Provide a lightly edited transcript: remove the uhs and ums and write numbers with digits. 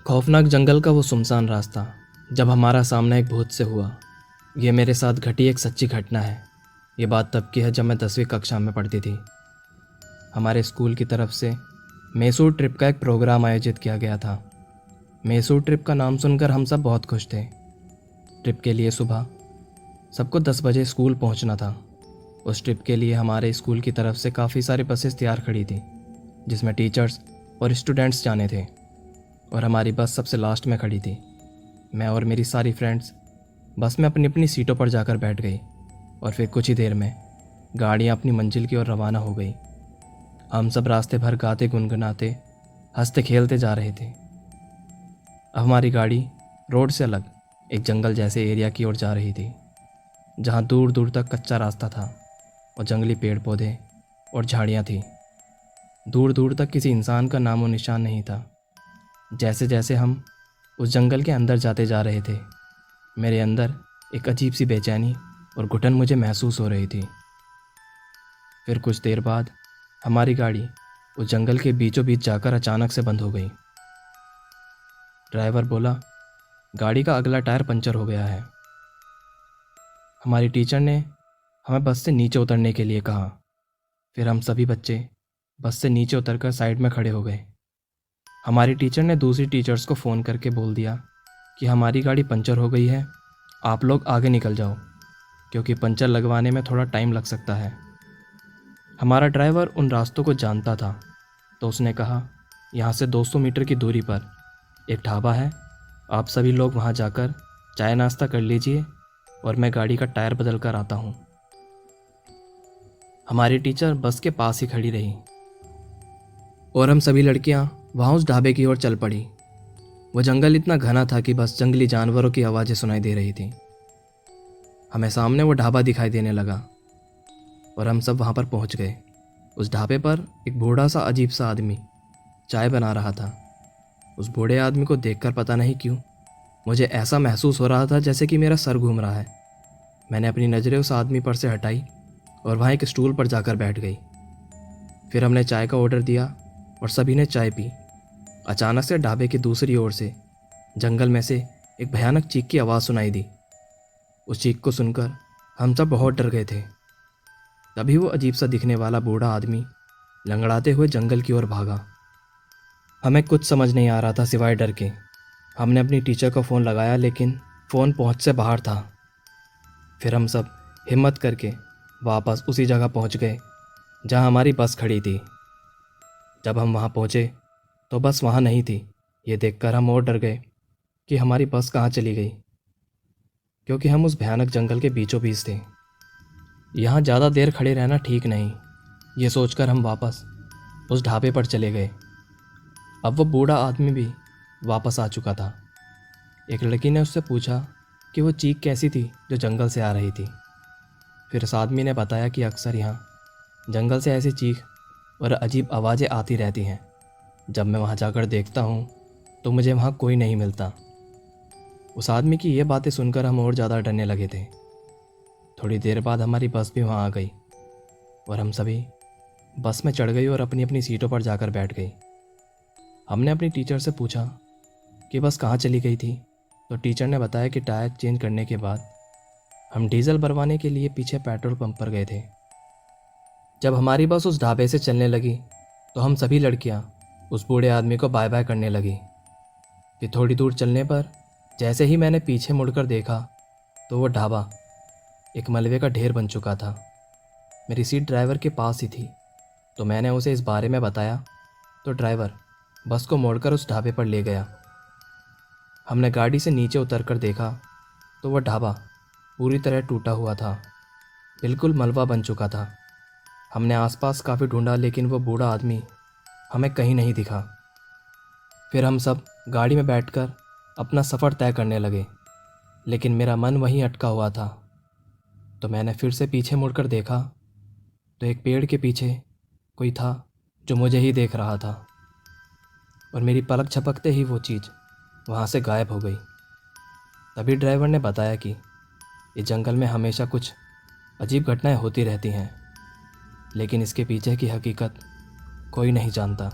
खौफनाक जंगल का वो सुनसान रास्ता जब हमारा सामना एक भूत से हुआ। ये मेरे साथ घटी एक सच्ची घटना है। ये बात तब की है जब मैं 10वीं कक्षा में पढ़ती थी। हमारे स्कूल की तरफ से मैसूर ट्रिप का एक प्रोग्राम आयोजित किया गया था। मैसूर ट्रिप का नाम सुनकर हम सब बहुत खुश थे। ट्रिप के लिए सुबह सबको 10 बजे स्कूल पहुंचना था। उस ट्रिप के लिए हमारे स्कूल की तरफ से काफ़ी सारी बसेस तैयार खड़ी थी, जिसमें टीचर्स और स्टूडेंट्स जाने थे, और हमारी बस सबसे लास्ट में खड़ी थी। मैं और मेरी सारी फ्रेंड्स बस में अपनी अपनी सीटों पर जाकर बैठ गई और फिर कुछ ही देर में गाड़ियाँ अपनी मंजिल की ओर रवाना हो गई। हम सब रास्ते भर गाते गुनगुनाते हंसते खेलते जा रहे थे। अब हमारी गाड़ी रोड से अलग एक जंगल जैसे एरिया की ओर जा रही थी, जहाँ दूर दूर तक कच्चा रास्ता था और जंगली पेड़ पौधे और झाड़ियाँ थी। दूर दूर तक किसी इंसान का नामो निशान नहीं था। जैसे जैसे हम उस जंगल के अंदर जाते जा रहे थे, मेरे अंदर एक अजीब सी बेचैनी और घुटन मुझे महसूस हो रही थी। फिर कुछ देर बाद हमारी गाड़ी उस जंगल के बीचों बीच जाकर अचानक से बंद हो गई। ड्राइवर बोला, गाड़ी का अगला टायर पंचर हो गया है। हमारी टीचर ने हमें बस से नीचे उतरने के लिए कहा। फिर हम सभी बच्चे बस से नीचे उतरकर साइड में खड़े हो गए। हमारी टीचर ने दूसरी टीचर्स को फ़ोन करके बोल दिया कि हमारी गाड़ी पंचर हो गई है, आप लोग आगे निकल जाओ, क्योंकि पंचर लगवाने में थोड़ा टाइम लग सकता है। हमारा ड्राइवर उन रास्तों को जानता था, तो उसने कहा, यहाँ से 200 मीटर की दूरी पर एक ढाबा है, आप सभी लोग वहाँ जाकर चाय नाश्ता कर लीजिए और मैं गाड़ी का टायर बदल कर आता हूँ। हमारी टीचर बस के पास ही खड़ी रही और हम सभी लड़कियाँ वहाँ उस ढाबे की ओर चल पड़ी। वो जंगल इतना घना था कि बस जंगली जानवरों की आवाज़ें सुनाई दे रही थी। हमें सामने वो ढाबा दिखाई देने लगा और हम सब वहाँ पर पहुँच गए। उस ढाबे पर एक बूढ़ा सा अजीब सा आदमी चाय बना रहा था। उस बूढ़े आदमी को देखकर पता नहीं क्यों मुझे ऐसा महसूस हो रहा था जैसे कि मेरा सर घूम रहा है। मैंने अपनी नज़रें उस आदमी पर से हटाई और वहाँ एक स्टूल पर जाकर बैठ गई। फिर हमने चाय का ऑर्डर दिया और सभी ने चाय पी। अचानक से ढाबे की दूसरी ओर से जंगल में से एक भयानक चीख की आवाज़ सुनाई दी। उस चीख को सुनकर हम सब बहुत डर गए थे। तभी वो अजीब सा दिखने वाला बूढ़ा आदमी लंगड़ाते हुए जंगल की ओर भागा। हमें कुछ समझ नहीं आ रहा था सिवाय डर के। हमने अपनी टीचर को फ़ोन लगाया, लेकिन फ़ोन पहुंच से बाहर था। फिर हम सब हिम्मत करके वापस उसी जगह पहुंच गए जहां हमारी बस खड़ी थी। जब हम वहां पहुंचे तो बस वहां नहीं थी। ये देखकर हम और डर गए कि हमारी बस कहाँ चली गई, क्योंकि हम उस भयानक जंगल के बीचों बीच थे। यहाँ ज़्यादा देर खड़े रहना ठीक नहीं, ये सोचकर हम वापस उस ढाबे पर चले गए। अब वो बूढ़ा आदमी भी वापस आ चुका था। एक लड़की ने उससे पूछा कि वो चीख कैसी थी जो जंगल से आ रही थी। फिर उस आदमी ने बताया कि अक्सर यहाँ जंगल से ऐसी चीख और अजीब आवाज़ें आती रहती हैं। जब मैं वहाँ जाकर देखता हूँ तो मुझे वहाँ कोई नहीं मिलता। उस आदमी की ये बातें सुनकर हम और ज़्यादा डरने लगे थे। थोड़ी देर बाद हमारी बस भी वहाँ आ गई और हम सभी बस में चढ़ गई और अपनी अपनी सीटों पर जाकर बैठ गई। हमने अपनी टीचर से पूछा कि बस कहाँ चली गई थी, तो टीचर ने बताया कि टायर चेंज करने के बाद हम डीजल भरवाने के लिए पीछे पेट्रोल पंप पर गए थे। जब हमारी बस उस ढाबे से चलने लगी तो हम सभी लड़कियां उस बूढ़े आदमी को बाय बाय करने लगी। फिर थोड़ी दूर चलने पर जैसे ही मैंने पीछे मुड़कर देखा तो वो ढाबा एक मलबे का ढेर बन चुका था। मेरी सीट ड्राइवर के पास ही थी, तो मैंने उसे इस बारे में बताया तो ड्राइवर बस को मोड़कर उस ढाबे पर ले गया। हमने गाड़ी से नीचे उतरकर देखा तो वह ढाबा पूरी तरह टूटा हुआ था, बिल्कुल मलबा बन चुका था। हमने आसपास काफ़ी ढूंढा, लेकिन वो बूढ़ा आदमी हमें कहीं नहीं दिखा। फिर हम सब गाड़ी में बैठकर अपना सफ़र तय करने लगे, लेकिन मेरा मन वहीं अटका हुआ था। तो मैंने फिर से पीछे मुड़कर देखा तो एक पेड़ के पीछे कोई था जो मुझे ही देख रहा था, और मेरी पलक झपकते ही वो चीज़ वहाँ से गायब हो गई। तभी ड्राइवर ने बताया कि इस जंगल में हमेशा कुछ अजीब घटनाएं होती रहती हैं, लेकिन इसके पीछे की हकीकत कोई नहीं जानता।